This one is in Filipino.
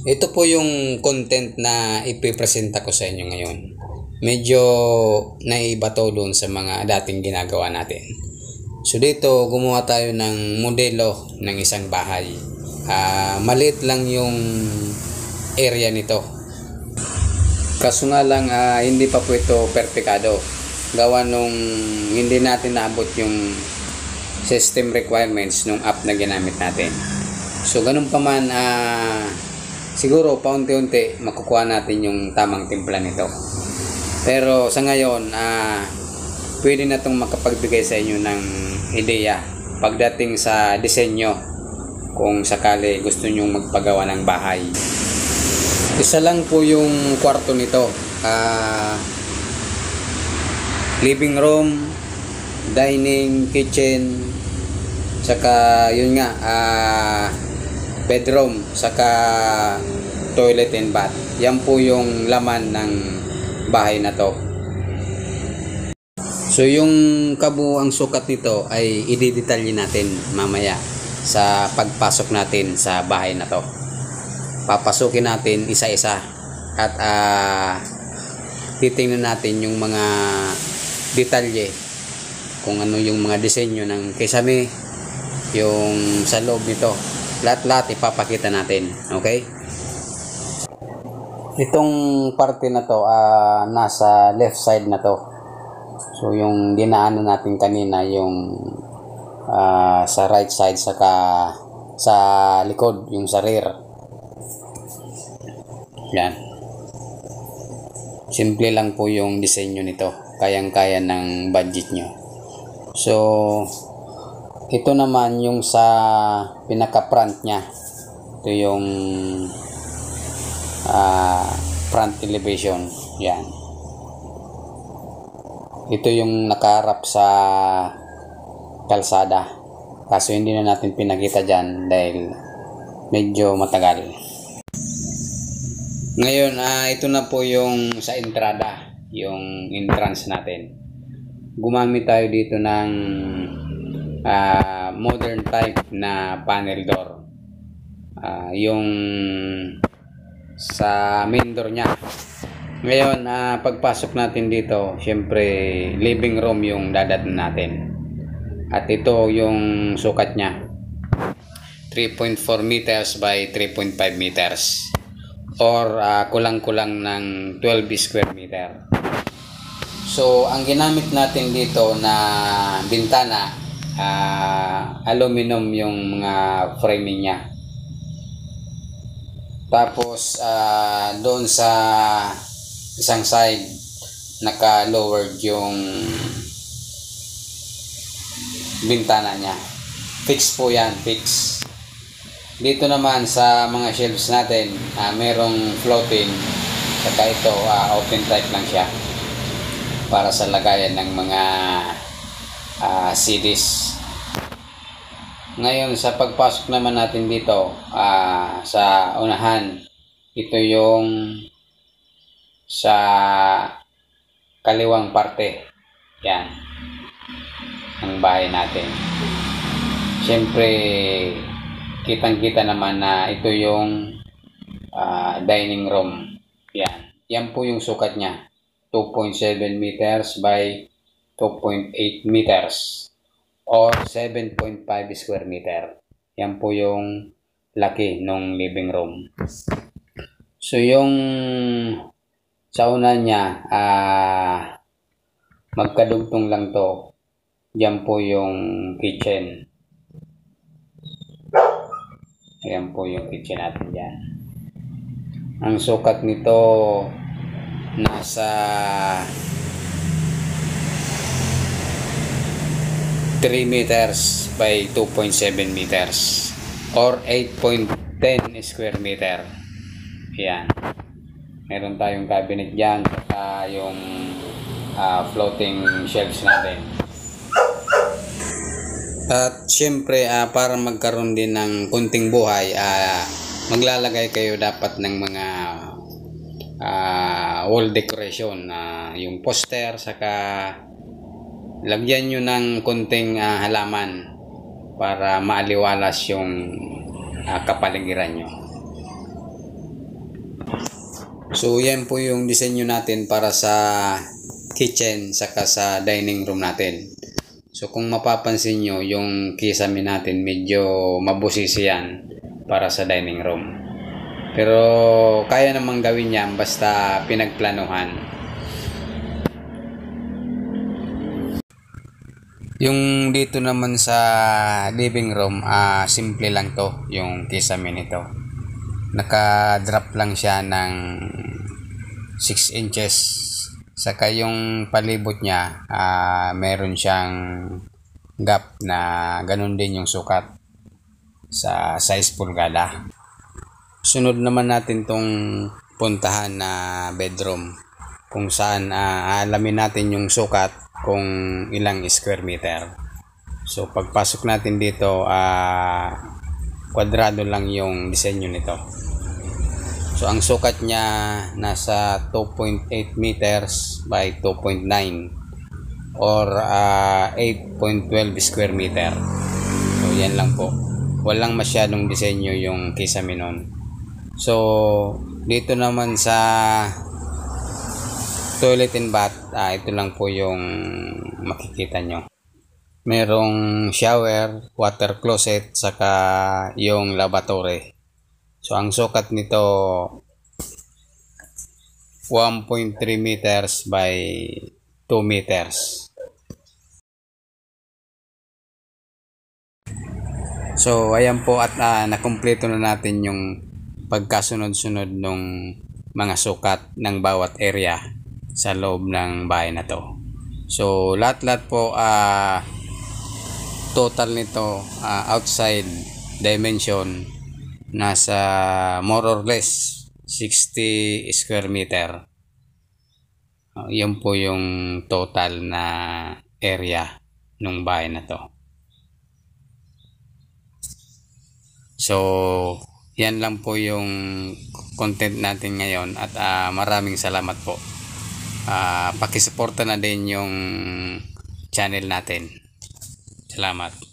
Ito po yung content na ipipresenta ko sa inyo ngayon. Medyo naiba to doon sa mga dating ginagawa natin. So dito, gumawa tayo ng modelo ng isang bahay. Maliit lang yung area nito. Kaso nga lang, hindi pa po ito perfecado. Gawa nung hindi natin naabot yung system requirements nung app na ginamit natin. So ganun pa man, siguro paunti-unti makukuha natin yung tamang timpla nito. Pero sa ngayon, pwede na itong makapagbigay sa inyo ng ideya pagdating sa disenyo kung sakali gusto nyong magpagawa ng bahay. Isa lang po yung kwarto nito. Living room, dining, kitchen, saka yun nga, bedroom, saka toilet and bath. Yan po yung laman ng bahay na to. So yung kabuuang sukat nito ay i-detalye natin mamaya sa pagpasok natin sa bahay na to. Papasukin natin isa-isa at titingnan natin yung mga detalye, kung ano yung mga disenyo ng kisame, yung sa loob nito, lahat ipapakita natin. Okay, itong parte na to nasa left side na to. So yung dinaanan natin kanina yung sa right side, saka sa likod yung sa rear. Yan, simple lang po yung disenyo nito, kayang-kaya ng budget nyo. So ito naman yung sa pinaka-front nya. Ito yung front elevation. Yan, ito yung nakaharap sa kalsada, kaso hindi na natin pinakita dyan dahil medyo matagal. Ngayon, ito na po yung sa entrada, yung entrance natin. Gumamit tayo dito ng modern type na panel door. Yung sa main door nya. Ngayon, pagpasok natin dito, syempre living room yung dadatnan natin. At ito yung sukat nya, 3.4 meters by 3.5 meters. Or kulang-kulang ng 12 square meter. So ang ginamit natin dito na bintana, aluminum yung mga framing nya. Tapos doon sa isang side naka-lowered yung bintana nya. Fix po yan, fix. Dito naman sa mga shelves natin, merong floating, saka ito open type lang siya para sa lagayan ng mga CDs. Ngayon, sa pagpasok naman natin dito, sa unahan, ito yung sa kaliwang parte, yan, ng bahay natin. Siyempre, kitang-kita naman na ito yung dining room. Yan po yung sukat nya, 2.7 meters by 2.8 meters or 7.5 square meter. Yan po yung laki ng living room. So yung sa una nya, magkadugtong lang to. Yan po yung kitchen. Ayan po yung kitchen natin dyan. Ang sukat nito nasa 3 meters by 2.7 meters or 8.10 square meter. Ayan. Meron tayong cabinet dyan, saka yung floating shelves natin. At syempre, para magkaroon din ng kunting buhay, maglalagay kayo dapat ng mga wall decoration, yung poster, saka lagyan nyo ng kunting halaman para maaliwalas yung kapaligiran nyo. So yan po yung disenyo natin para sa kitchen saka sa dining room natin. So kung mapapansin nyo, yung kisame natin medyo mabusisi yan para sa dining room. Pero kaya namang gawin yan basta pinagplanuhan. Yung dito naman sa living room, simple lang to yung kisame nito. Naka-drop lang siya ng 6 inches. Saka yung palibot niya, meron siyang gap na ganun din yung sukat sa size pulgada. Sunod naman natin tong puntahan na bedroom kung saan alamin natin yung sukat kung ilang square meter. So pagpasok natin dito, kwadrado lang yung disenyo nito. So ang sukat niya nasa 2.8 meters by 2.9 or 8.12 square meter. So yan lang po. Walang masyadong disenyo yung kisame nun. So dito naman sa toilet and bath, ito lang po yung makikita nyo. Merong shower, water closet, saka yung lavatory. So ang sukat nito 1.3 meters by 2 meters. So ayan po, at nakumpleto na natin yung pagkasunod-sunod ng mga sukat ng bawat area sa loob ng bahay na to. So lahat-lahat po, total nito outside dimension nasa more or less 60 square meter. Yan po yung total na area ng bahay na to. So yan lang po yung content natin ngayon, at maraming salamat po. Pakisuporta na din yung channel natin. Salamat.